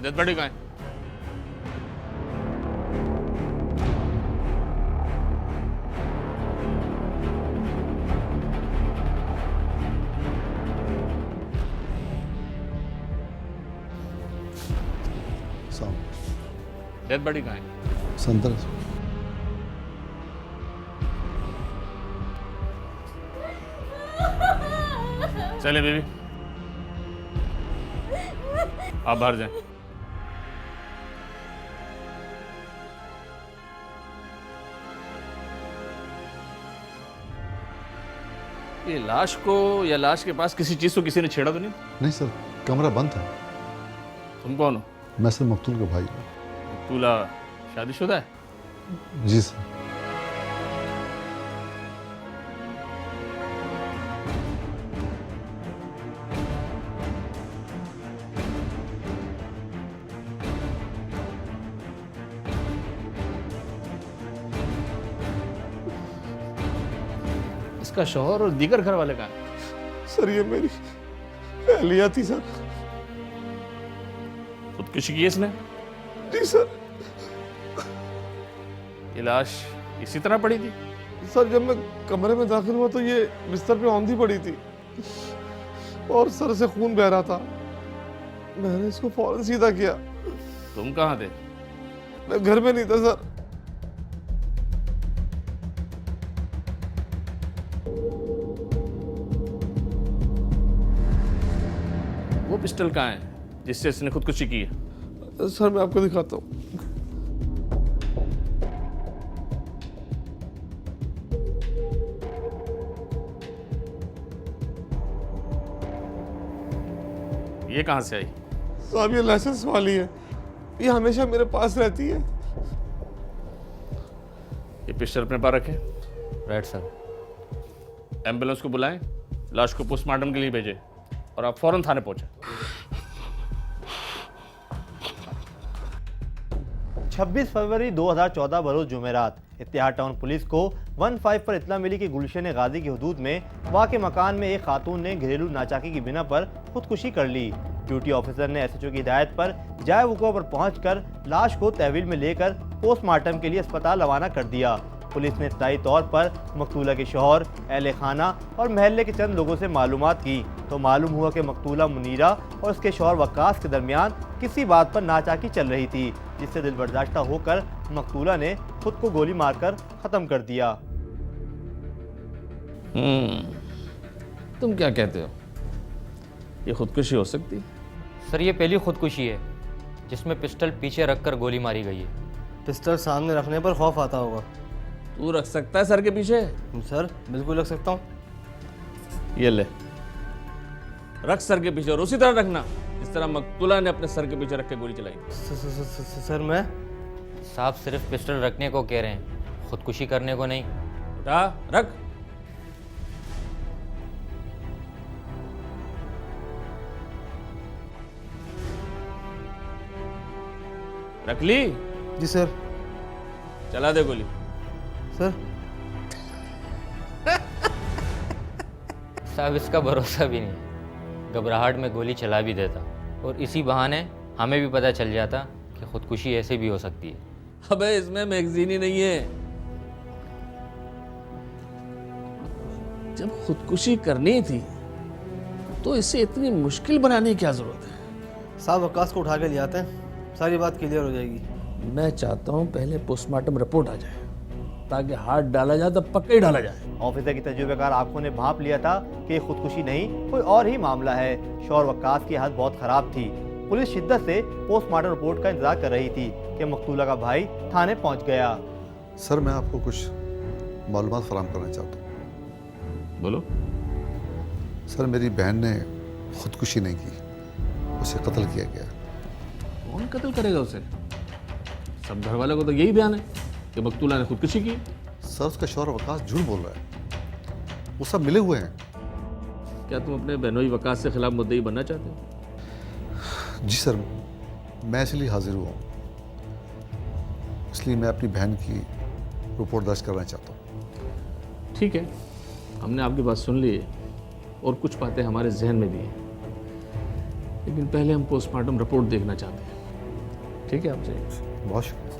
ये dead body कहाँ है? डेड बॉडी कहाँ है? संतर चले बेबी, आप बाहर जाएं। ये लाश को या लाश के पास किसी चीज को किसी ने छेड़ा तो नहीं? नहीं सर, कमरा बंद था। तुम कौन हो? मैं सर मकतूल का भाई हूँ। तूला शादीशुदा है? जी सर। इसका शौहर और दीगर घर वाले कहाँ हैं? सर ये मेरी अहलिया थी सर। खुदकुशी की इसने? जी सर। ये लाश इसी तरह पड़ी थी? सर जब मैं कमरे में दाखिल हुआ तो ये बिस्तर पे औंधी पड़ी थी और सर से खून बह रहा था। मैंने इसको फौरन सीधा किया। तुम कहाँ थे? मैं घर में नहीं था सर। वो पिस्टल कहाँ है जिससे इसने खुदकुशी की है? सर मैं आपको दिखाता हूँ। ये कहाँ से आई? साहब ये लाइसेंस वाली है, ये हमेशा मेरे पास रहती है। ये पिस्टल अपने पास रखें। Right sir. एम्बुलेंस को बुलाएं, लाश को पोस्टमार्टम के लिए भेजें और आप फौरन थाने पहुंचे। 26 फरवरी 2014 बरोज जुमेरात इत्तेहाद टाउन पुलिस को 15 पर इतला मिली कि गुलशन गाजी की हदूद में वाक़े मकान में एक खातून ने घरेलू नाचाकी की बिना पर खुदकुशी कर ली। ड्यूटी ऑफिसर ने एसएचओ की हिदायत पर जाए वक़ूअ पर पहुंचकर लाश को तहवील में लेकर पोस्टमार्टम के लिए अस्पताल रवाना कर दिया। पुलिस ने इब्तदाई तौर पर मकतूला के शौहर, अहले खाना और महल्ले के चंद लोगों से मालूमात की तो मालूम हुआ कि मकतूला मुनीरा और उसके शौहर वक्कास के दरमियान किसी बात पर नाचाकी चल रही थी, जिससे दिल बर्दाश्ता होकर मकतूला ने खुद को गोली मारकर ख़त्म कर दिया। तुम क्या कहते हो, ये खुदकुशी हो सकती है? सर ये पहली खुदकुशी है जिसमें पिस्टल पीछे रखकर गोली मारी गई है। पिस्टल सामने रखने पर खौफ आता होगा। तू रख सकता है सर के पीछे? सर बिल्कुल रख सकता हूँ। ये ले, रख सर के पीछे और उसी तरह रखना जिस तरह मकतूला ने अपने सर के पीछे रख के गोली चलाई। सर मैं साहब सिर्फ पिस्टल रखने को कह रहे हैं, खुदकुशी करने को नहीं। उठा, रख। रख ली? जी सर। चला दे गोली। सर साहब इसका भरोसा भी नहीं, घबराहट में गोली चला भी देता और इसी बहाने हमें भी पता चल जाता कि खुदकुशी ऐसे भी हो सकती है। अबे इसमें मैगजीन ही नहीं है। जब खुदकुशी करनी थी तो इसे इतनी मुश्किल बनाने की क्या जरूरत है? साहब वक्कास को उठा के ले आते हैं, सारी बात क्लियर हो जाएगी। मैं चाहता हूं पहले पोस्टमार्टम रिपोर्ट आ जाए ताकि हाथ डाला जाए तो पक्का ही डाला जाए। ऑफिसर की तजुर्बेकार आंखों ने भांप लिया था कि खुदकुशी नहीं कोई और ही मामला है। शौहर वक्कास की हालत बहुत खराब थी। पुलिस शिद्दत से पोस्टमार्टम रिपोर्ट का इंतजार कर रही थी कि मकतूला का भाई थाने पहुंच गया। सर मैं आपको कुछ मालूमात फराहम करना चाहता हूँ। बोलो। सर मेरी बहन ने खुदकुशी नहीं की, उसे कत्ल किया गया। कौन कत्ल करेगा उसे? सब घर वालों को तो यही बयान है कि मकतूला ने खुदकुशी की। सर उसका शौहर वकास झूठ बोल रहा है, वो सब मिले हुए हैं। क्या तुम अपने बहनोई वकास के खिलाफ मुद्दई बनना चाहते हो? जी सर, मैं इसलिए हाजिर हुआ हूँ, इसलिए मैं अपनी बहन की रिपोर्ट दर्ज करना चाहता हूँ। ठीक है, हमने आपकी बात सुन ली है और कुछ बातें हमारे जहन में भी हैं, लेकिन पहले हम पोस्टमार्टम रिपोर्ट देखना चाहते हैं। ठीक है, आप जाइए। बहुत शुक्रिया सर।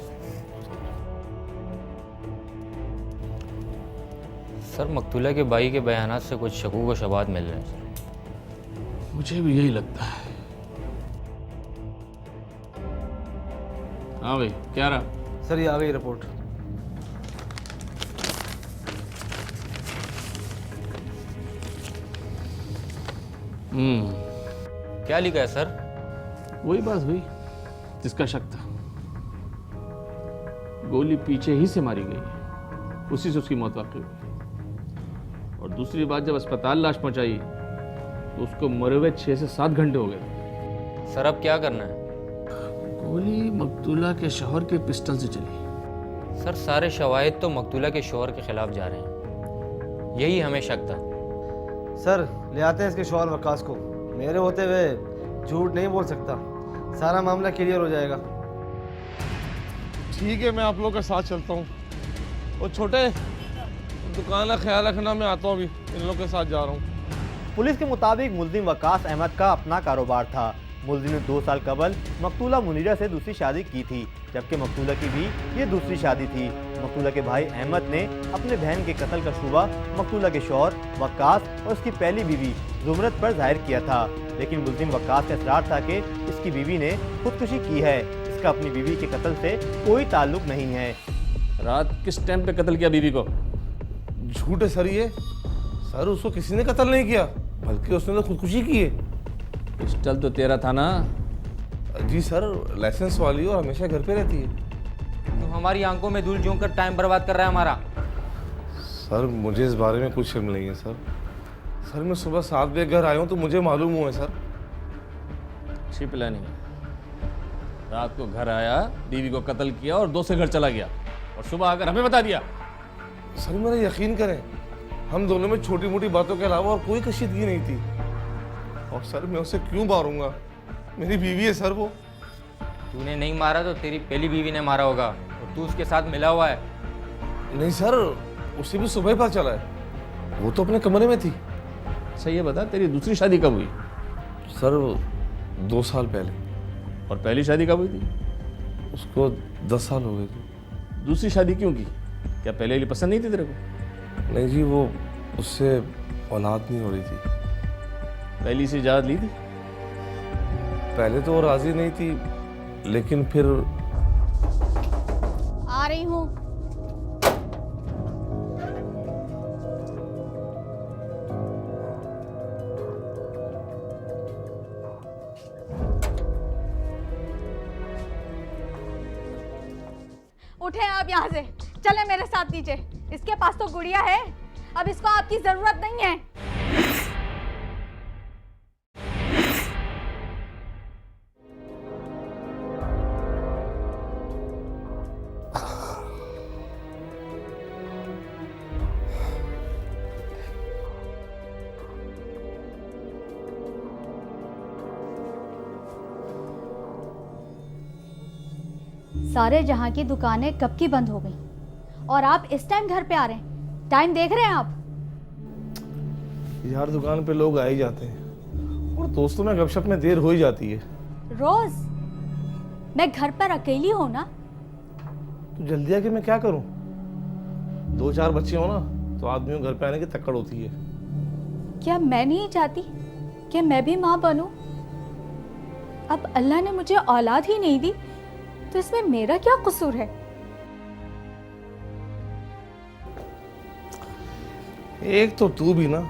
सर मकतूला के भाई के बयानात से कुछ शकूक व शबात मिल रहे हैं सर। मुझे भी यही लगता है। हाँ भाई, क्या रहा? सर ये आ गई रिपोर्ट। क्या लिखा है सर? वही बात हुई जिसका शक था। गोली पीछे ही से मारी गई, उसी से उसकी मौत वाकई हुई। और दूसरी बात, जब अस्पताल लाश पहुंचाई तो उसको मरे हुए 6 से 7 घंटे हो गए। सर अब क्या करना है? गोली मकतूला के शौहर के पिस्टल से चली। सर सारे शवाहिद तो मकतूला के शौहर के खिलाफ जा रहे हैं, यही हमें शक था। सर ले आते हैं इसके शौहर वकास को। मेरे होते हुए झूठ नहीं बोल सकता, सारा मामला क्लियर हो जाएगा। ठीक है, मैं आप लोग के साथ चलता हूँ। और छोटे, दुकान का ख्याल रखना, मैं आता हूँ अभी, इन लोग के साथ जा रहा हूँ। पुलिस के मुताबिक मुल्जिम वकास अहमद का अपना कारोबार था। मुल्जिम ने 2 साल कबल मकतूला मुनीरा से दूसरी शादी की थी, जबकि मकतूला की भी ये दूसरी शादी थी। मकतूला के भाई अहमद ने अपने बहन के कत्ल का शुबा मकतूला के शौहर वकास और उसकी पहली बीवी जुमरत पर जाहिर किया था, लेकिन मुल्जिम वकास का इसरार था कि इसकी बीवी ने खुदकुशी की है, इसका अपनी बीवी के कत्ल से कोई ताल्लुक नहीं है। रात किस टाइम पे कत्ल किया बीवी को? झूठ है सर ये। सर उसको किसी ने कत्ल नहीं किया, बल्कि उसने तो खुदकुशी की है। पिस्टल तो तेरा था ना? जी सर, लाइसेंस वाली और हमेशा घर पे रहती है। तो हमारी आंखों में धूल झोंक कर टाइम बर्बाद कर रहा है हमारा। सर मुझे इस बारे में कुछ इल्म नहीं है सर। सर मैं सुबह 7 बजे घर आया हूँ तो मुझे मालूम हुआ है सर। अच्छी प्लानिंग है। रात को घर आया, बीवी को कत्ल किया और दोस्त के घर चला गया, और सुबह आकर हमें बता दिया। सर मेरा यकीन करें, हम दोनों में छोटी मोटी बातों के अलावा और कोई कशीदगी नहीं थी। और सर मैं उसे क्यों मारूंगा? मेरी बीवी है सर वो। तूने नहीं मारा तो तेरी पहली बीवी ने मारा होगा, और तू उसके साथ मिला हुआ है। नहीं सर, उसे भी सुबह ही पता चला है, वो तो अपने कमरे में थी। अच्छा ये बता, तेरी दूसरी शादी कब हुई? सर 2 साल पहले। और पहली शादी कब हुई थी? उसको 10 साल हो गए थे। दूसरी शादी क्यों की? क्या पहले वाली पसंद नहीं थी तेरे को? नहीं जी, वो उससे औलाद नहीं हो रही थी। पहली से इजाज़त ली थी? पहले तो वो राजी नहीं थी, लेकिन फिर आ रही हूँ। उठे आप यहाँ से, चले मेरे साथ नीचे। इसके पास तो गुड़िया है, अब इसको आपकी जरूरत नहीं है। सारे जहां की दुकानें कब की बंद हो गई और आप इस टाइम घर पे आ रहे हैं? टाइम देख रहे हैं आप? यार दुकान पे लोग आ ही जाते हैं, और दोस्तों में गपशप में देर हो ही जाती है। रोज मैं घर पर अकेली हूं ना। तो जल्दी आके मैं क्या करूं? 2-4 बच्चे हो ना, तो आदमियों घर पे आने की तक्कड़ होती है। क्या मैं नहीं चाहती कि मैं भी माँ बनूं? अब अल्लाह ने मुझे औलाद ही नहीं दी, तो इसमें मेरा क्या कसूर है? एक तो तू भी ना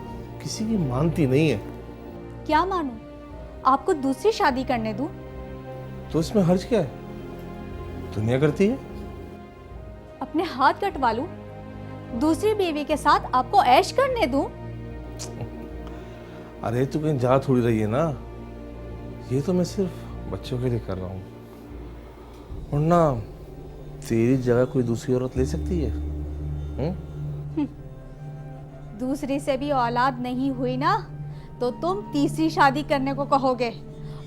किसी की मानती नहीं है। क्या मानूं? आपको दूसरी शादी करने दूं? तो इसमें हर्ज क्या है? दुनिया करती है। अपने हाथ कटवा लूं? दूसरी बीवी के साथ आपको ऐश करने दूं? अरे तू कहीं जा थोड़ी रही है ना, ये तो मैं सिर्फ बच्चों के लिए कर रहा हूँ, वरना तेरी जगह कोई दूसरी औरत ले सकती है। दूसरी से भी औलाद नहीं हुई ना, तो तुम तीसरी शादी करने को कहोगे।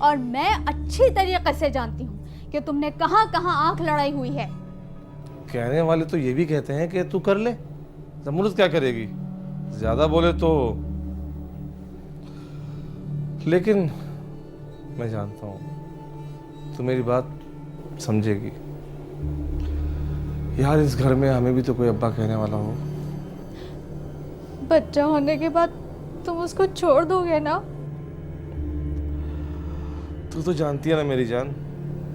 और मैं अच्छी तरीके से जानती हूँ कि तुमने कहाँ कहाँ आंख लड़ाई हुई है। कहने वाले तो ये भी कहते हैं कि तू कर ले, जमूरत क्या करेगी, ज्यादा बोले तो। लेकिन मैं जानता हूँ तू मेरी बात समझेगी। यार इस घर में हमें भी तो कोई अब्बा कहने वाला हो। बच्चा होने के बाद तुम उसको छोड़ दोगे ना? तू तो जानती है ना मेरी जान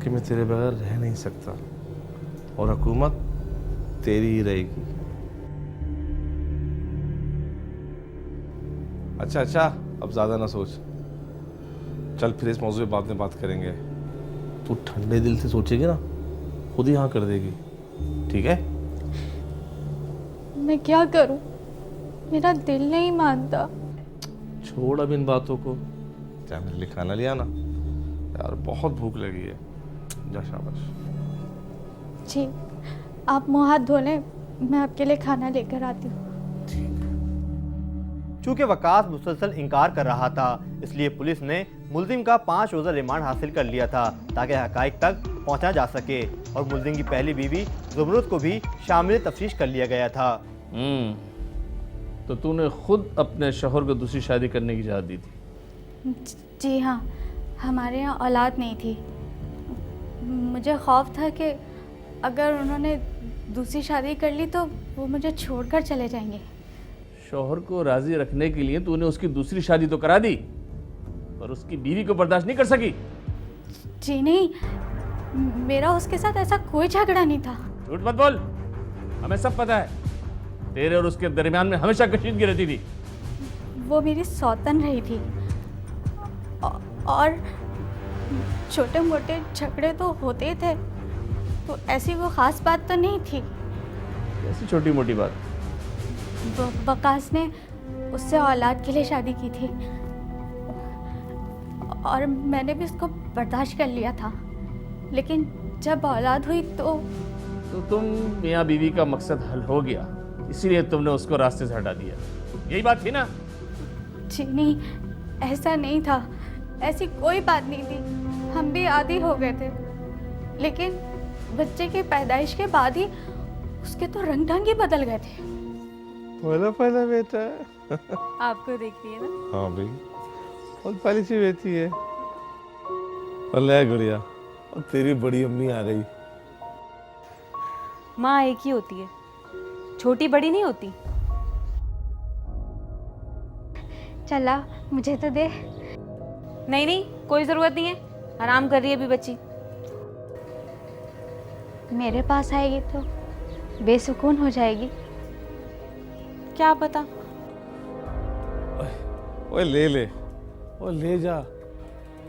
कि मैं तेरे बगैर रह नहीं सकता, और हुकूमत तेरी ही रहेगी। अच्छा, अब ज्यादा ना सोच, चल फिर इस मौजूद पे बाद में बात करेंगे। तू ठंडे दिल से सोचेगी ना, खुद ही हाँ कर देगी, ठीक है? मैं क्या करूं? मेरा दिल नहीं मानता। छोड़ अब इन बातों को, क्या मेरे लिए खाना लिया ना? यार बहुत भूख लगी है, जा शाबाश। जी, आप मुंह हाथ धो लें, मैं आपके लिए खाना लेकर आती हूँ। चूंकि वकास मुसलसल इनकार कर रहा था, इसलिए पुलिस ने मुलजिम का 5 रोज़ा रिमांड हासिल कर लिया था ताकि हकाइक तक पहुंचा जा सके, और मुलजिम की पहली बीवी ज़ुमरुद को भी शामिल तफ्तीश कर लिया गया था। तो तूने खुद अपने शौहर को दूसरी शादी करने की इजाज़त दी थी? जी हाँ, हमारे यहाँ औलाद नहीं थी। मुझे खौफ था कि अगर उन्होंने दूसरी शादी कर ली तो वो मुझे छोड़कर चले जाएंगे। शौहर को राजी रखने के लिए तूने उसकी दूसरी शादी तो करा दी, पर उसकी बीवी को बर्दाश्त नहीं कर सकी? जी नहीं, मेरा उसके साथ ऐसा कोई झगड़ा नहीं था। झूठ मत बोल, हमें सब पता है तेरे और उसके दरमियान में हमेशा कशीदगी रहती थी। वो मेरी सौतन रही थी, और छोटे मोटे झगड़े तो होते थे, तो ऐसी वो ख़ास बात तो नहीं थी। ऐसी छोटी मोटी बात? वकास ने उससे औलाद के लिए शादी की थी, और मैंने भी उसको बर्दाश्त कर लिया था, लेकिन जब औलाद हुई तो तुम मियाँ बीवी का मकसद हल हो गया, इसीलिए तुमने उसको रास्ते से हटा दिया, यही बात थी ना? जी नहीं, ऐसा नहीं था, ऐसी कोई बात नहीं थी। हम भी आदी हो गए थे, लेकिन बच्चे की पैदाइश के बाद ही उसके तो रंग ढंग ही बदल गए थे। पहला बेटा आपको देखती है ना? हाँ भाई, और पहली सी बेटी है। और ले गुड़िया, और तेरी बड़ी अम्मी आ गई। माँ एक ही होती है, छोटी बड़ी नहीं होती। चला, मुझे तो दे। नहीं नहीं, कोई जरूरत नहीं है, आराम कर रही है अभी बच्ची। मेरे पास आएगी तो बेसुकून हो जाएगी। क्या पता। ओए ले ले, ओए ले जा,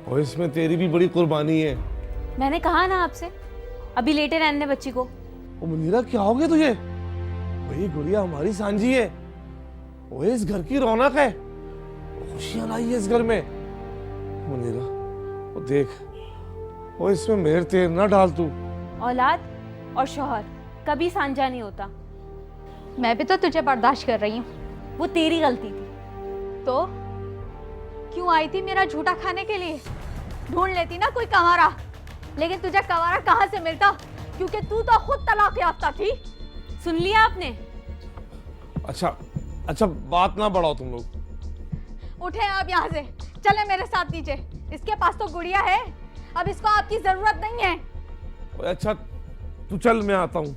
और इसमें तेरी भी बड़ी कुर्बानी है। मैंने कहा ना आपसे, अभी लेटे रहने दे बच्ची को। ओ मुनीरा, क्या हो गया तुझे? भाई गुड़िया हमारी सांझी है, ओए इस घर की रौनक है, खुशियां लाई है इस घर में। मुनीरा वो देख, ओ इसमें मेहर तेर ना डाल तू। औलाद और शौहर कभी साझा नहीं होता। मैं भी तो तुझे बर्दाश्त कर रही हूँ। वो तेरी गलती थी। तो क्यों आई थी मेरा झूठा खाने के लिए? ढूंढ लेती ना कोई कंवारा, लेकिन तुझे कंवारा कहाँ से मिलता, क्योंकि तू तो खुद तलाक याफ्ता थी। सुन लिया आपने? अच्छा बात ना बढ़ाओ तुम लोग। उठे आप यहाँ से, चले मेरे साथ नीचे। इसके पास तो गुड़िया है, अब इसको आपकी जरूरत नहीं है। ओए अच्छा तू चल, मैं आता हूँ।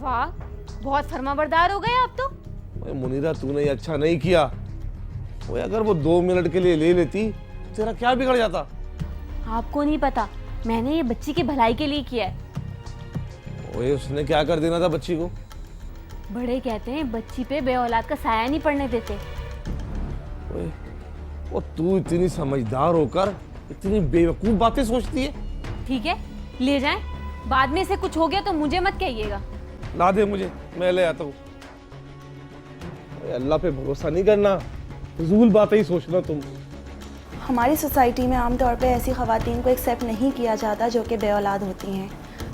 वाह, बहुत फर्माबरदार हो गए आप तो। ओए मुनीरा, तूने ये अच्छा नहीं किया। ओए अगर वो 2 मिनट के लिए ले लेती, तेरा क्या बिगड़ जाता? आपको नहीं पता, मैंने ये बच्ची की भलाई के लिए किया है। ओए उसने क्या कर देना था बच्ची को? बड़े कहते हैं बच्ची पे बे औलाद का साया नहीं पड़ने देते। ओए वो तू इतनी समझदार होकर इतनी बेवकूफ बातें सोचती है। ठीक है, ले जाएं, बाद में से कुछ हो गया तो मुझे मत कहिएगा। ला दे मुझे, मैं ले आता हूँ। अल्लाह पे भरोसा नहीं करना, फजूल बातें ही सोचना तुम। हमारी सोसाइटी में आमतौर पे ऐसी ख़वातीन को एक्सेप्ट नहीं किया जाता जो कि बे औलाद होती हैं।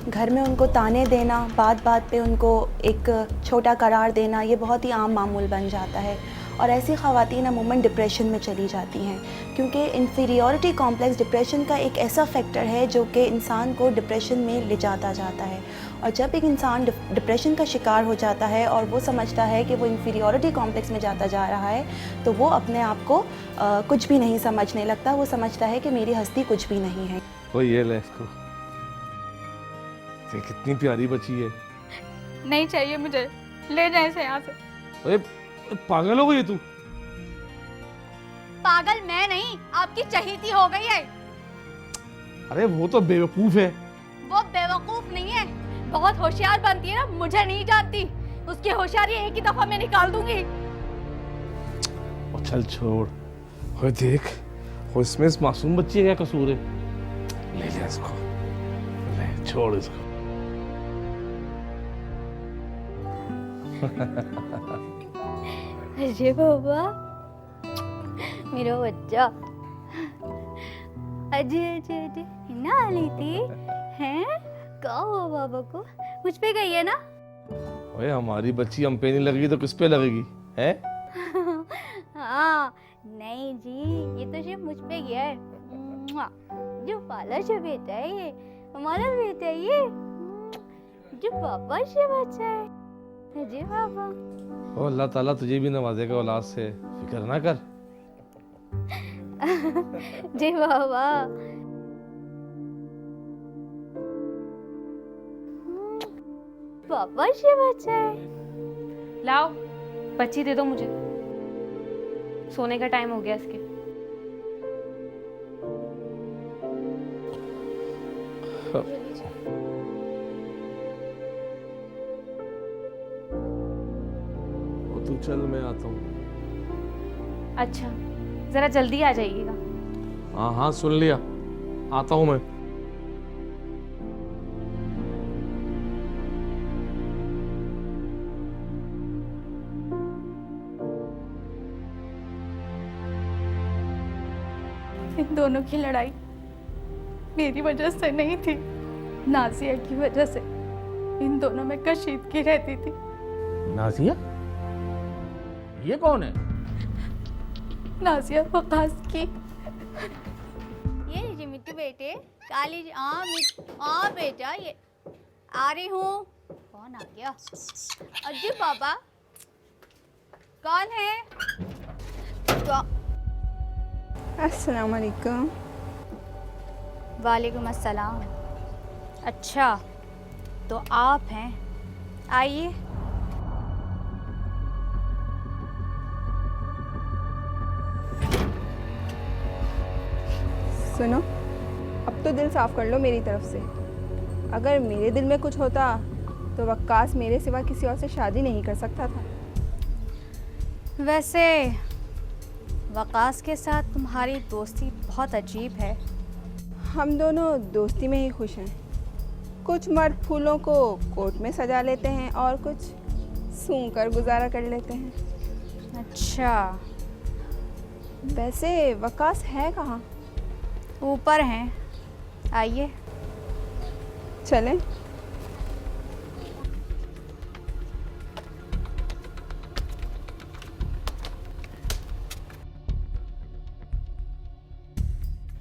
घर में उनको ताने देना, बात बात पे उनको एक छोटा करार देना, ये बहुत ही आम मामूल बन जाता है। और ऐसी ख़वातीन अमूमन डिप्रेशन में चली जाती हैं, क्योंकि इन्फीरियॉरिटी कॉम्प्लेक्स डिप्रेशन का एक ऐसा फैक्टर है जो कि इंसान को डिप्रेशन में ले जाता है। और जब एक इंसान डिप्रेशन का शिकार हो जाता है और वो समझता है कि वो इन्फीरियॉरिटी कॉम्प्लेक्स में जाता जा रहा है, तो वो अपने आप को कुछ भी नहीं समझने लगता। वो समझता है कि मेरी हस्ती कुछ भी नहीं है। तो ये ले इसको, ये कितनी प्यारी बच्ची है। नहीं चाहिए मुझे, ले जाए इसे यहाँ से। अरे पागल हो गई तू? पागल मैं नहीं, आपकी चहेती हो गई है। अरे वो तो बेवकूफ है। वो बेवकूफ नहीं है, बहुत होशियार बनती है ना, मुझे नहीं जानती। उसकी होशियारी एक ही दफा में निकाल दूंगी। चल छोड़, हो देख, हो इसमें इस मासूम बच्ची का क्या कसूर है? ले ले इसको, ले छोड़ इसको। अरे बाबा, मेरा बच्चा। अजय अजय अजय ना ली थी हैं? क्या हुआ बाबा को? मुझ पे गई है ना? ओए हमारी बच्ची हम पे नहीं लगेगी तो किस पे लगेगी? हैं? हाँ, नहीं जी, ये तो सिर्फ मुझ पे गया है। जो पाला से बेटा है ये, हमारा बेटा है ये, जो पापा से बच्चा है। जी पापा। ओ अल्लाह ताला तुझे भी नवाजेगा औलाद से, फिक्र ना कर। जी बाबा। पापा से बच्चा है। लाओ बच्ची दे दो मुझे, सोने का टाइम हो गया इसके। तू चल, मैं आता हूँ। अच्छा, जरा जल्दी आ जाइएगा। हाँ हाँ सुन लिया, आता हूँ मैं। इन दोनों की लड़ाई मेरी वजह से नहीं थी, नाजिया की वजह से। इन दोनों में कशीदगी रहती थी। नाजिया? ये कौन है? नाजिया वकास की। ये लीजिए मिट्टू बेटे, काली हाँ बेटा, ये आ रही हूँ। कौन आ गया? अजी बाबा, कौन है? अस्सलाम वालेकुम। वालेकुम अस्सलाम। अच्छा, तो आप हैं, आइए। सुनो, अब तो दिल साफ कर लो मेरी तरफ से। अगर मेरे दिल में कुछ होता तो वक्कास मेरे सिवा किसी और से शादी नहीं कर सकता था। वैसे वकास के साथ तुम्हारी दोस्ती बहुत अजीब है। हम दोनों दोस्ती में ही खुश हैं। कुछ मर्द फूलों को कोट में सजा लेते हैं और कुछ सूंघ कर गुजारा कर लेते हैं। अच्छा, वैसे वकास है कहाँ? ऊपर हैं, आइए। चलें।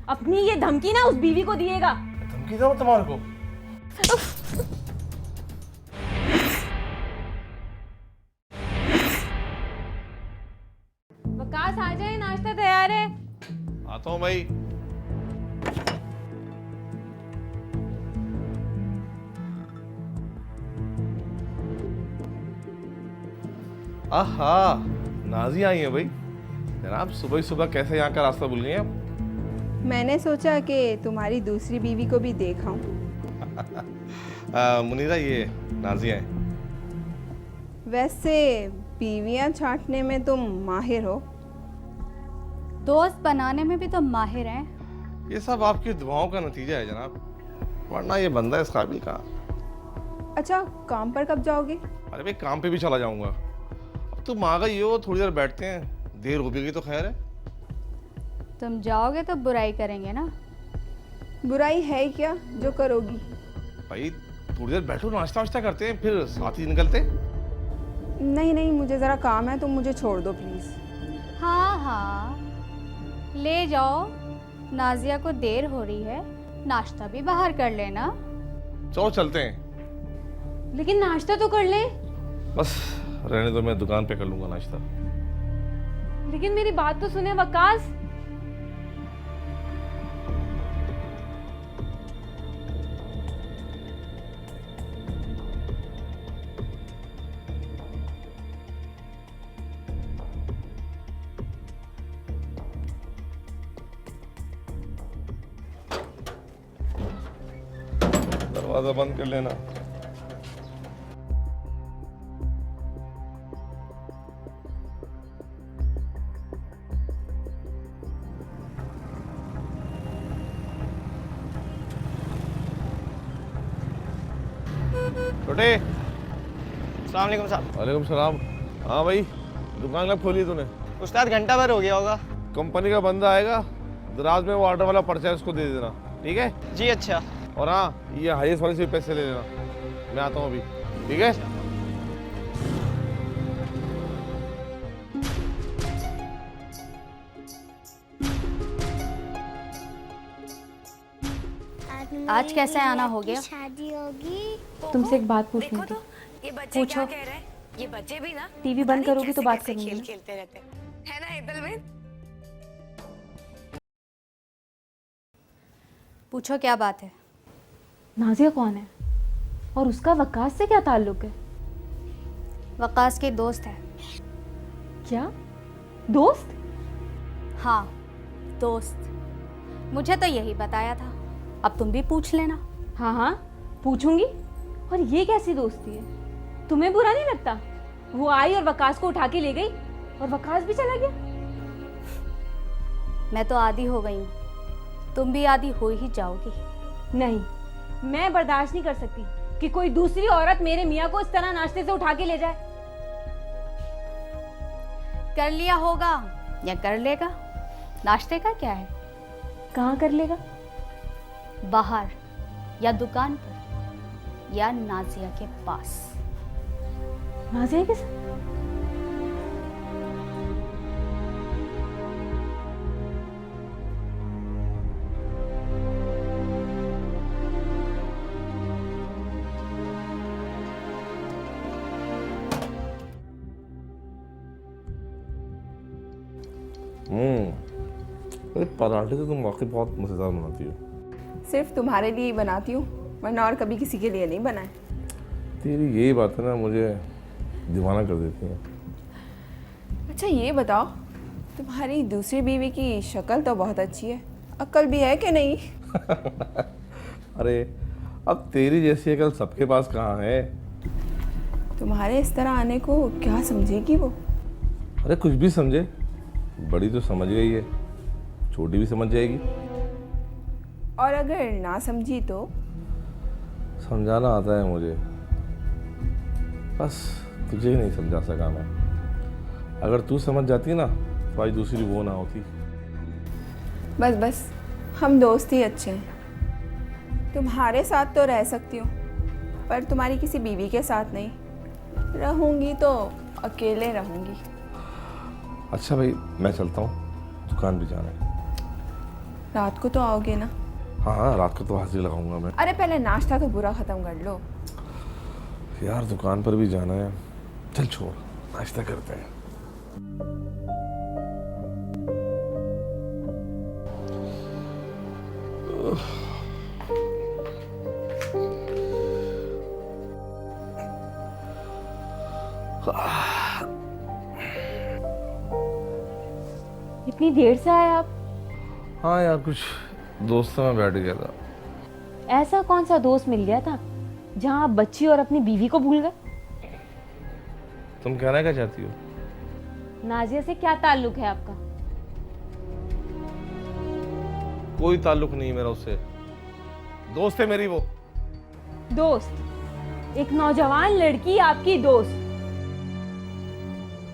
अपनी ये धमकी ना उस बीवी को दिएगा। धमकी दो तुम्हारे को? वकास आ जाए, नाश्ता तैयार है। आता हूँ भाई। आहा, नाजी आई है भाई। जनाब सुबह ही सुबह कैसे यहाँ का रास्ता भूल गए आप? मैंने सोचा कि तुम्हारी दूसरी बीवी को भी देखाऊं। मुनीरा, ये नाजिया है। वैसे बीवियां छांटने में तुम माहिर हो। दोस्त बनाने में भी तो माहिर हैं। ये सब आपकी दुआओं का नतीजा है जनाब, वरना ये बंदा इस काबिल का। अच्छा, काम पर कब जाओगे? अरे भाई काम पे भी चला जाऊंगा। अब तुम आ गई हो, थोड़ी देर बैठते हैं, देर हो भी गई तो खैर है। तुम जाओगे तो बुराई करेंगे ना। बुराई है क्या जो करोगी? भाई थोड़ी देर बैठो, नाश्ता वाश्ता करते हैं, फिर साथ ही निकलते। नहीं नहीं, मुझे ज़रा काम है, तुम मुझे छोड़ दो प्लीज़। हाँ हाँ, ले जाओ। नाजिया को देर हो रही है, नाश्ता भी बाहर कर लेना। चलो चलते हैं। लेकिन नाश्ता तो कर ले। बस रहने दो, मैं दुकान पे कर लूंगा नाश्ता। लेकिन मेरी बात तो सुने वकास। दरवाजा बंद कर लेना। छोटे। अस्सलाम वालेकुम साहब। वालेकुम सलाम। हाँ भाई, दुकान कब खोली तूने? उस्ताद घंटा भर हो गया होगा। कंपनी का बंदा आएगा, दराज में वो ऑर्डर वाला पर्चा है, उसको दे देना, ठीक है? जी अच्छा। और हाँ, ये हाईएस्ट वाले से भी पैसे ले लेना। मैं आता हूँ अभी, ठीक है? आज कैसे आना हो गया? शादी होगी। तुमसे एक बात पूछनी देखो थी। तो ये बच्चे पूछो। क्या कह रहे हैं? ये बच्चे भी ना टीवी बंद करोगी तो बात करूंगी खेल ना। खेलते रहते हैं ना हेतल में। पूछो क्या बात है? नाजिया कौन है और उसका वकास से क्या ताल्लुक है? वकास के दोस्त है। क्या दोस्त? हाँ, दोस्त। मुझे तो यही बताया था, अब तुम भी पूछ लेना। हाँ हाँ पूछूंगी। और ये कैसी दोस्ती है? तुम्हें बुरा नहीं लगता? वो आई और वकास को उठा के ले गई और वकास भी चला गया। मैं तो आदी हो गई हूँ, तुम भी आदी हो ही जाओगी। नहीं, मैं बर्दाश्त नहीं कर सकती कि कोई दूसरी औरत मेरे मियाँ को इस तरह नाश्ते से उठा के ले जाए। कर लिया होगा या कर लेगा, नाश्ते का क्या है? कहाँ कर लेगा? बाहर या दुकान पर या नाजिया के पास। नाजिया के साथ? अरे पराठे तो तुम वाकई बहुत मज़ेदार बनाती हो। सिर्फ तुम्हारे लिए ही बनाती हूँ, वरना और कभी किसी के लिए नहीं बनाए। तेरी यही बात है ना, मुझे दीवाना कर देती है। अच्छा ये बताओ, तुम्हारी दूसरी बीवी की शक्ल तो बहुत अच्छी है, अक्ल भी है कि नहीं? अरे अब तेरी जैसी अकल सबके पास कहाँ है? तुम्हारे इस तरह आने को क्या समझेगी वो? अरे कुछ भी समझे, बड़ी तो समझ गई है, छोटी भी समझ जाएगी। और अगर ना समझी तो? समझाना आता है मुझे, बस तुझे ही नहीं समझा सका मैं। अगर तू समझ जाती ना तो आज दूसरी वो ना होती। बस बस, हम दोस्त ही अच्छे हैं। तुम्हारे साथ तो रह सकती हूँ, पर तुम्हारी किसी बीवी के साथ नहीं रहूँगी, तो अकेले रहूँगी। अच्छा भाई, मैं चलता हूँ, दुकान भी जाना है। रात को तो आओगे ना? हाँ, रात को तो हाजिर लगाऊंगा मैं। अरे पहले नाश्ता तो पूरा ख़त्म कर लो यार, दुकान पर भी जाना है। चल छोड़, नाश्ता करते हैं। इतनी देर से आए आप? हाँ यार, कुछ दोस्तों में बैठ गया था। ऐसा कौन सा दोस्त मिल गया था जहां आप बच्ची और अपनी बीवी को भूल गए? तुम कहना क्या चाहती हो? नाजिया से क्या ताल्लुक है आपका? कोई ताल्लुक नहीं मेरा उससे, दोस्त है मेरी वो। दोस्त? एक नौजवान लड़की आपकी दोस्त,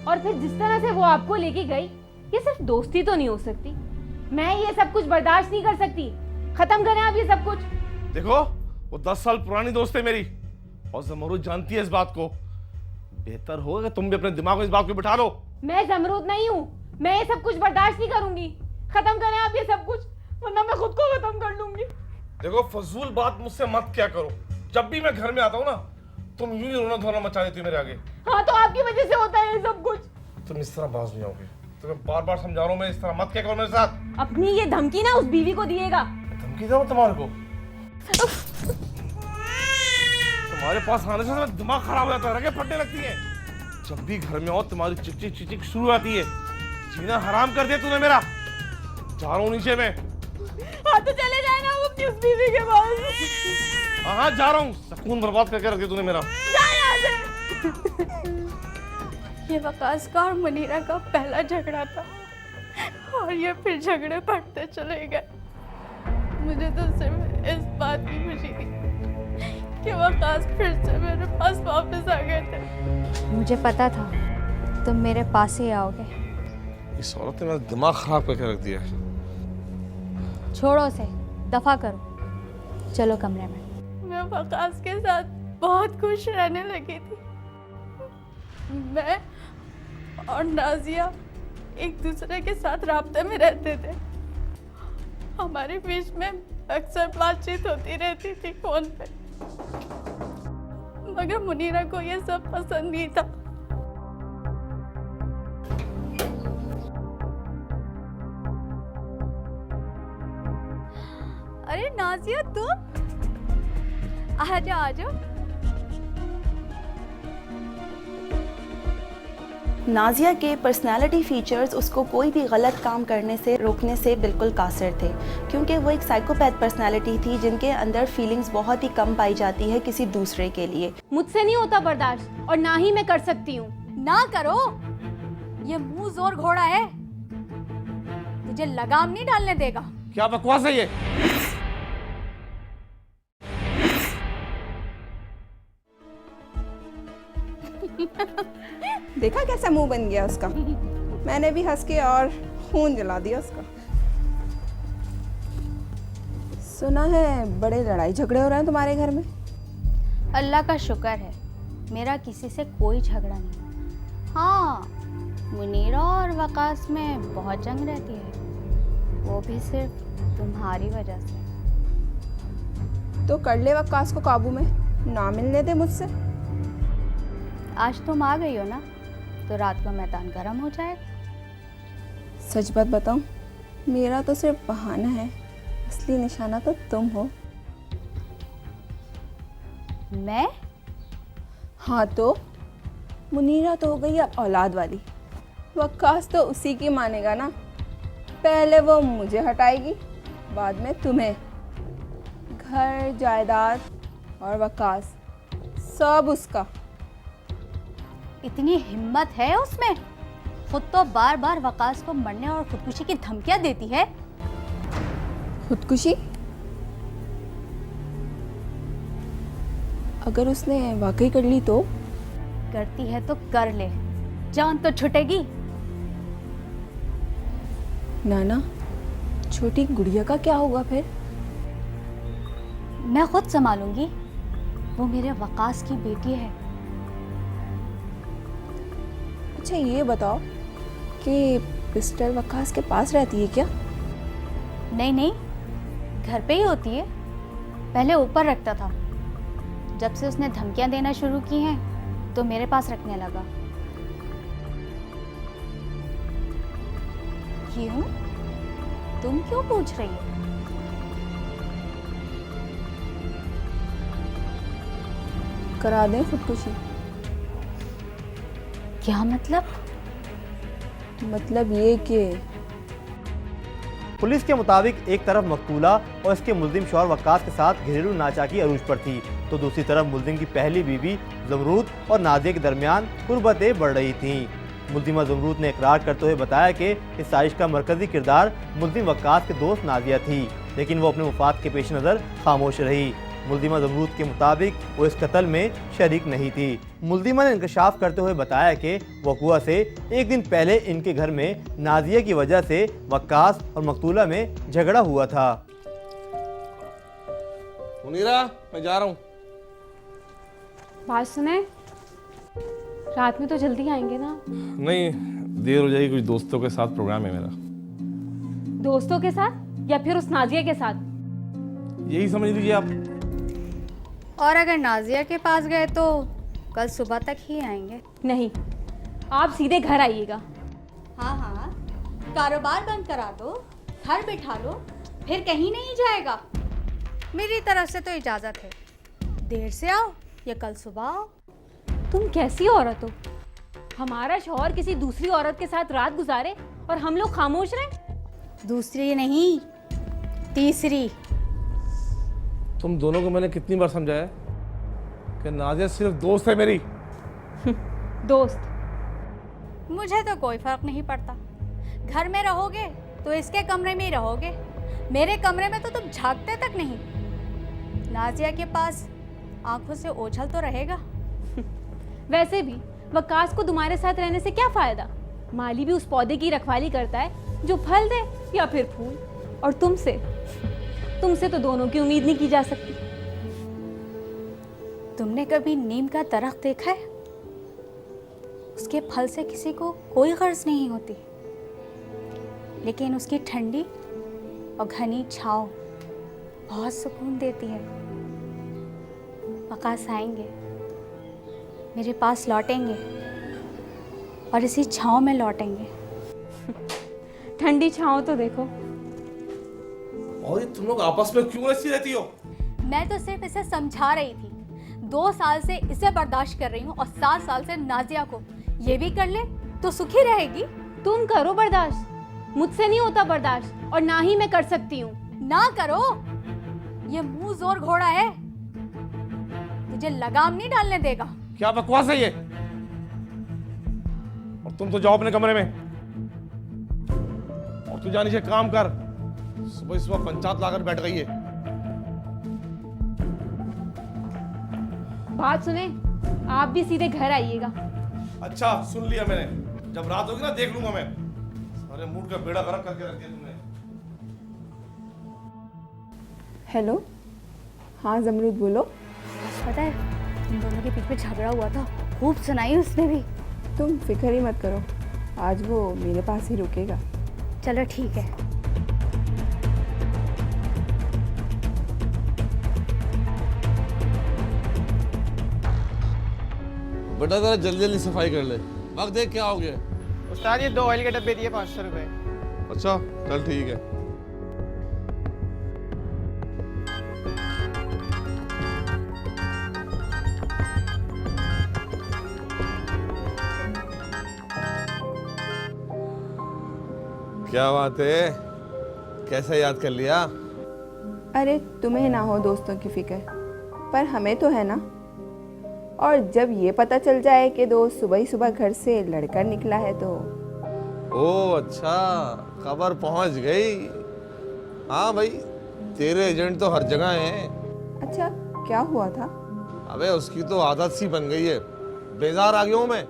और फिर जिस तरह से वो आपको लेके गई, ये सिर्फ दोस्ती तो नहीं हो सकती। मैं ये सब कुछ बर्दाश्त नहीं कर सकती। खत्म करें आप ये सब कुछ। देखो, वो 10 साल पुरानी दोस्त है मेरी, और ज़मरूद जानती है इस बात को। बेहतर होगा कि तुम भी अपने दिमाग में इस बात को बिठा लो। मैं ज़मरूद नहीं हूँ, मैं ये सब कुछ बर्दाश्त नहीं करूंगी। खत्म करें आप ये सब कुछ, वरना मैं खुद को खत्म कर लूंगी। देखो फजूल बात मुझसे मत क्या करो। जब भी मैं घर में आता हूँ ना, तुम यूं ही रोना धोना मचा देती हो मेरे आगे। हाँ तो आपकी वजह से होता है ये सब कुछ। तुम इस तरह बाज नहीं आओगे। तुम्हें बार बार समझा रहा हूँ मैं, इस तरह मत क्या करो मेरे साथ। अपनी ये धमकी ना उस बीवी को दिएगा। धमकी दूँ तुम्हारे को? तुम्हारे पास आने से मेरा दिमाग खराब हो जाता है, रगे फटने लगती है। जब भी घर में आओ तुम्हारी चिक चिक शुरू आती है। जीना हराम कर दिया तूने मेरा। जा रहा हूँ नीचे में। हाँ तो चले जाए ना अपनी उस बीवी के पास। हाँ जा रहा हूँ। सुकून बर्बाद करके रख दिया तूने मेरा। जा यहाँ से। ये वकास का और मुनीरा का पहला झगड़ा था और ये फिर झगड़े बढ़ते चले गए। मुझे तो सिर्फ इस बात की खुशी थी कि वकास फिर से मेरे पास वापस आ गए थे। मुझे पता था तुम मेरे पास ही आओगे। इस औरत ने मेरा दिमाग खराब करके रख दिया। छोड़ो उसे, दफा करो, चलो कमरे में। मैं वकास के साथ बहुत खुश रहने लगी थी। मैं और नाजिया एक दूसरे के साथ राब्ते में रहते थे। हमारे बीच में अक्सर बातचीत होती रहती थी फोन पे। मगर मुनीरा को ये सब पसंद नहीं था। अरे नाजिया तुम आ जाओ। नाजिया के पर्सनालिटी फीचर्स उसको कोई भी गलत काम करने से रोकने से बिल्कुल कासिर थे, क्योंकि वो एक साइकोपैथ पर्सनालिटी थी जिनके अंदर फीलिंग्स बहुत ही कम पाई जाती है किसी दूसरे के लिए। मुझसे नहीं होता बर्दाश्त और ना ही मैं कर सकती हूँ। ना करो, ये मुंह जोर घोड़ा है, तुझे लगाम नहीं डालने देगा। क्या बकवास है ये? देखा कैसा मुंह बन गया उसका। मैंने भी हंस के और खून जला दिया उसका। सुना है बड़े लड़ाई झगड़े हो रहे हैं तुम्हारे घर में। अल्लाह का शुक्र है मेरा किसी से कोई झगड़ा नहीं। हाँ, मुनीरा और वकास में बहुत जंग रहती है, वो भी सिर्फ तुम्हारी वजह से। तो कर ले वकास को काबू में, ना मिलने दे मुझसे। आज तुम आ गई हो ना, तो रात का मैदान गर्म हो जाएगा। सच बात बताऊं, मेरा तो सिर्फ बहाना है, असली निशाना तो तुम हो। मैं? हाँ तो मुनीरा तो हो गई अब औलाद वाली, वकास तो उसी की मानेगा ना। पहले वो मुझे हटाएगी, बाद में तुम्हें। घर जायदाद और वकास सब उसका। इतनी हिम्मत है उसमें? खुद तो बार बार वकास को मरने और खुदकुशी की धमकियां देती है। खुदकुशी? अगर उसने वाकई कर ली तो? करती है तो कर ले, जान तो छुटेगी। नाना, छोटी गुड़िया का क्या होगा फिर? मैं खुद संभालूंगी, वो मेरे वकास की बेटी है। अच्छा ये बताओ कि पिस्टल वकास के पास रहती है क्या? नहीं नहीं, घर पे ही होती है। पहले ऊपर रखता था, जब से उसने धमकियां देना शुरू की हैं तो मेरे पास रखने लगा। क्यों? तुम क्यों पूछ रही हो? करा दें खुदकुशी? क्या मतलब? मतलब ये कि पुलिस के मुताबिक एक तरफ मकतूला और इसके मुल्जिम शौहर वक्कास के साथ घरेलू नाचाकी अरूज पर थी, तो दूसरी तरफ मुल्जिम की पहली बीवी जमरूद और नाजिया के दरमियान कुर्बतें बढ़ रही थीं। मुल्जिमा जमरूद ने इकरार करते हुए बताया कि इस साजिश का मरकजी किरदार मुल्जिम वक्कास के दोस्त नाजिया थी, लेकिन वो अपने मुफाद के पेश नज़र खामोश रही। मुल्जिमा जमरूद के मुताबिक वो इस कत्ल में शरीक नहीं थी। मुल्जिमा ने इंकशाफ करते हुए बताया कि वक़ुआ से एक दिन पहले इनके घर में नाजिया की वजह से वक्कास और मकतूला में झगड़ा हुआ था। मुनीरा, मैं जा रहा हूँ। बात सुने, रात में तो जल्दी आएंगे ना? नहीं, देर हो जाएगी, कुछ दोस्तों के साथ प्रोग्राम है मेरा। दोस्तों के साथ या फिर उस नाजिया के साथ? यही समझ लीजिए आप। और अगर नाजिया के पास गए तो कल सुबह तक ही आएंगे। नहीं, आप सीधे घर आइएगा। हाँ हाँ, कारोबार बंद करा दो, घर बिठा लो, फिर कहीं नहीं जाएगा। मेरी तरफ से तो इजाज़त है, देर से आओ या कल सुबह आओ। तुम कैसी औरत हो? हमारा शौहर किसी दूसरी औरत के साथ रात गुजारे और हम लोग खामोश रहे? दूसरी नहीं, तीसरी। तुम दोनों को मैंने कितनी बार समझाया कि नाजिया सिर्फ दोस्त है मेरी। दोस्त? मुझे तो कोई फर्क नहीं पड़ता। घर में रहोगे तो इसके कमरे में ही रहोगे, मेरे कमरे में तो तुम झांकते तक नहीं। नाजिया के पास आंखों से ओझल तो रहेगा। वैसे भी वकास को तुम्हारे साथ रहने से क्या फायदा? माली भी उस पौधे की रखवाली करता है जो फल दे या फिर फूल। और तुमसे तो दोनों की उम्मीद नहीं की जा सकती। तुमने कभी नीम का दरख्त देखा है? उसके फल से किसी को कोई गर्ज नहीं होती, लेकिन उसकी ठंडी और घनी छांव बहुत सुकून देती है। वकास आएंगे, मेरे पास लौटेंगे और इसी छांव में लौटेंगे। ठंडी छांव तो देखो। और ये तुम लोग आपस में क्यों ऐसी रहती हो? मैं तो सिर्फ इसे समझा रही थी। 2 साल से इसे बर्दाश्त कर रही हूँ और 7 साल से नाजिया को। ये भी कर ले तो सुखी रहेगी। तुम करो बर्दाश्त, मुझसे नहीं होता बर्दाश्त और ना ही मैं कर सकती हूँ। ना करो, ये मुंह जोर घोड़ा है, तुझे लगाम नहीं डालने देगा। क्या बकवास है ये? और तुम तो जाओ अपने कमरे में, और तू जानी से काम कर। सुबह पंचायत लाकर बैठ गई है। बात सुने, आप भी सीधे घर आइएगा। अच्छा, सुन लिया मैंने। जब रात होगी ना देख लूंगा मैं। सारे मूड का बेड़ा गर्क करके रख दिया तुमने। हेलो, हाँ जमरूद बोलो। पता है तुम दोनों के बीच में झगड़ा हुआ था, खूब सुनाई उसने भी। तुम फिक्र ही मत करो, आज वो मेरे पास ही रुकेगा। चलो ठीक है। बेटा जरा जल्दी जल्दी सफाई कर ले, वक्त देख क्या हो गया। उस्ताद ये 2 ऑयल के डब्बे दिए 500 रुपए। अच्छा चल ठीक है। क्या बात है, कैसे याद कर लिया? अरे तुम्हें ना हो दोस्तों की फिक्र, पर हमें तो है ना। और जब ये पता चल जाए कि दोस्त सुबह ही सुबह घर से लड़कर निकला है तो। ओ अच्छा, खबर पहुंच गई। हाँ भाई, तेरे एजेंट तो हर जगह हैं। अच्छा, क्या हुआ था? अबे उसकी तो आदत सी बन गई है, बेजार आ गया हूँ मैं।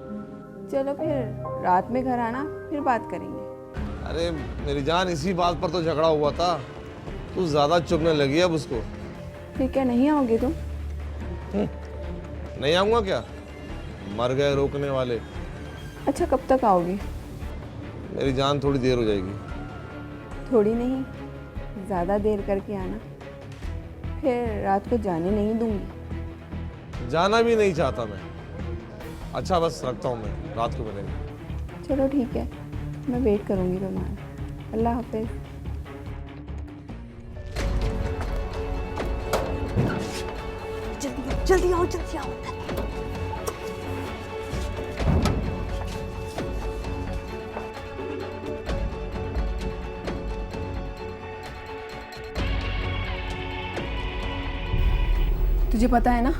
चलो फिर रात में घर आना, फिर बात करेंगे। अरे मेरी जान, इसी बात पर तो झगड़ा हुआ था। तू ज्यादा चुभने लगी अब उसको। फिर क्या नहीं आओगे तुम? नहीं आऊंगा क्या? मर गए रोकने वाले। अच्छा, कब तक आओगे? मेरी जान थोड़ी देर हो जाएगी। थोड़ी नहीं, ज़्यादा देर करके आना, फिर रात को जाने नहीं दूंगी। जाना भी नहीं चाहता मैं। अच्छा बस रखता हूँ मैं, रात को मिलेंगे। चलो ठीक है, मैं वेट करूंगी तुम्हारा। अल्लाह हाफिज। जल्दी आओ, जल्दी आओ। तुझे पता है ना,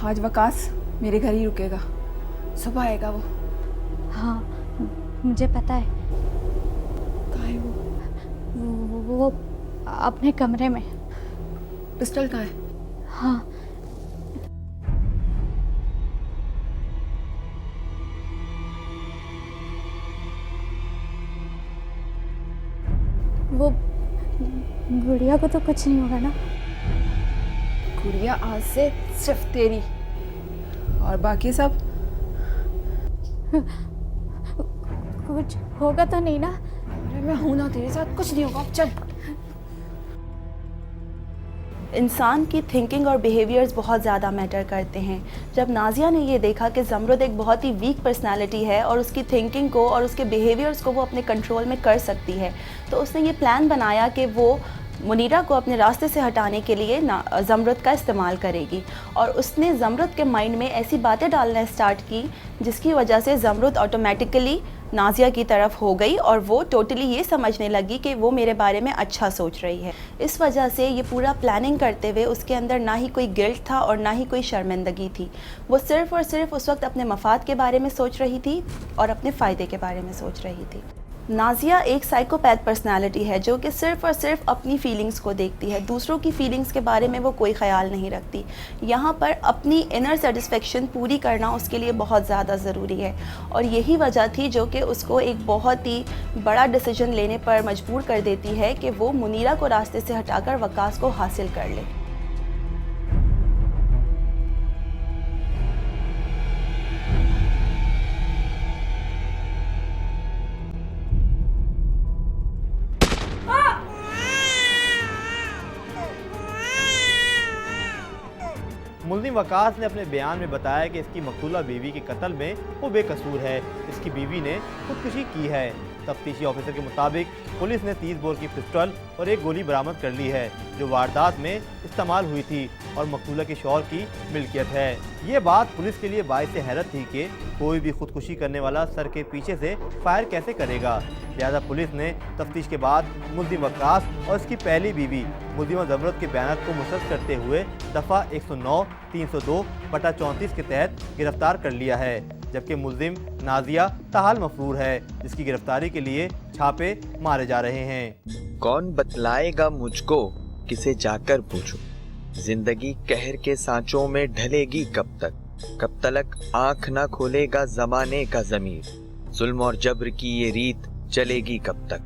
आज वकास मेरे घर ही रुकेगा। सुबह आएगा वो। हाँ मुझे पता है। कहाँ है वो? वो अपने कमरे में। पिस्टल कहाँ है? हाँ वो गुड़िया को तो कुछ नहीं होगा ना? गुड़िया आज से सिर्फ तेरी, और बाकी सब कुछ होगा तो नहीं ना? अरे मैं हूं ना तेरे साथ, कुछ नहीं होगा, चल। इंसान की थिंकिंग और बिहेवियर्स बहुत ज़्यादा मैटर करते हैं। जब नाजिया ने ये देखा कि ज़मरुद एक बहुत ही वीक पर्सनालिटी है और उसकी थिंकिंग को और उसके बिहेवियर्स को वो अपने कंट्रोल में कर सकती है, तो उसने ये प्लान बनाया कि वो मुनीरा को अपने रास्ते से हटाने के लिए ज़मरुद का इस्तेमाल करेगी। और उसने ज़मरुद के माइंड में ऐसी बातें डालना स्टार्ट की जिसकी वजह से ज़मरुद ऑटोमेटिकली नाजिया की तरफ हो गई और वो टोटली ये समझने लगी कि वो मेरे बारे में अच्छा सोच रही है। इस वजह से ये पूरा प्लानिंग करते हुए उसके अंदर ना ही कोई गिल्ट था और ना ही कोई शर्मिंदगी थी। वो सिर्फ़ और सिर्फ उस वक्त अपने मफाद के बारे में सोच रही थी और अपने फ़ायदे के बारे में सोच रही थी। नाजिया एक साइकोपैथ पर्सनालिटी है जो कि सिर्फ़ और सिर्फ अपनी फ़ीलिंग्स को देखती है, दूसरों की फ़ीलिंग्स के बारे में वो कोई ख्याल नहीं रखती। यहाँ पर अपनी इनर सेटिस्फेक्शन पूरी करना उसके लिए बहुत ज़्यादा ज़रूरी है और यही वजह थी जो कि उसको एक बहुत ही बड़ा डिसीजन लेने पर मजबूर कर देती है कि वो मुनीरा को रास्ते से हटाकर वकास को हासिल कर ले। मुल्जिम वकास ने अपने बयान में बताया कि इसकी मकतूला बीवी के कत्ल में वो बेकसूर है, इसकी बीवी ने खुदकुशी की है। तफ्तीशी ऑफिसर के मुताबिक पुलिस ने 30 बोर की पिस्टल और एक गोली बरामद कर ली है जो वारदात में इस्तेमाल हुई थी और मकतूला के शौहर की मिल्कियत है। ये बात पुलिस के लिए बाइस हैरत थी कि कोई भी खुदकुशी करने वाला सर के पीछे से फायर कैसे करेगा। लिहाजा पुलिस ने तफ्तीश के बाद मुल्जिम वकास और इसकी पहली बीवी मुल्जिमा ज़मरुद के बयान को मुस्तरद करते हुए दफ़ा 109/302/34 के तहत गिरफ्तार कर लिया है, जबकि मुल्जिम नाजिया ताहाल मफरूर है जिसकी गिरफ्तारी के लिए छापे मारे जा रहे हैं। कौन बतलाएगा मुझको, किसे जाकर पूछूं, जिंदगी कहर के सांचों में ढलेगी कब तलक आंख ना खोलेगा ज़माने का ज़मीर, जुल्म और जब्र की ये रीत चलेगी कब तक।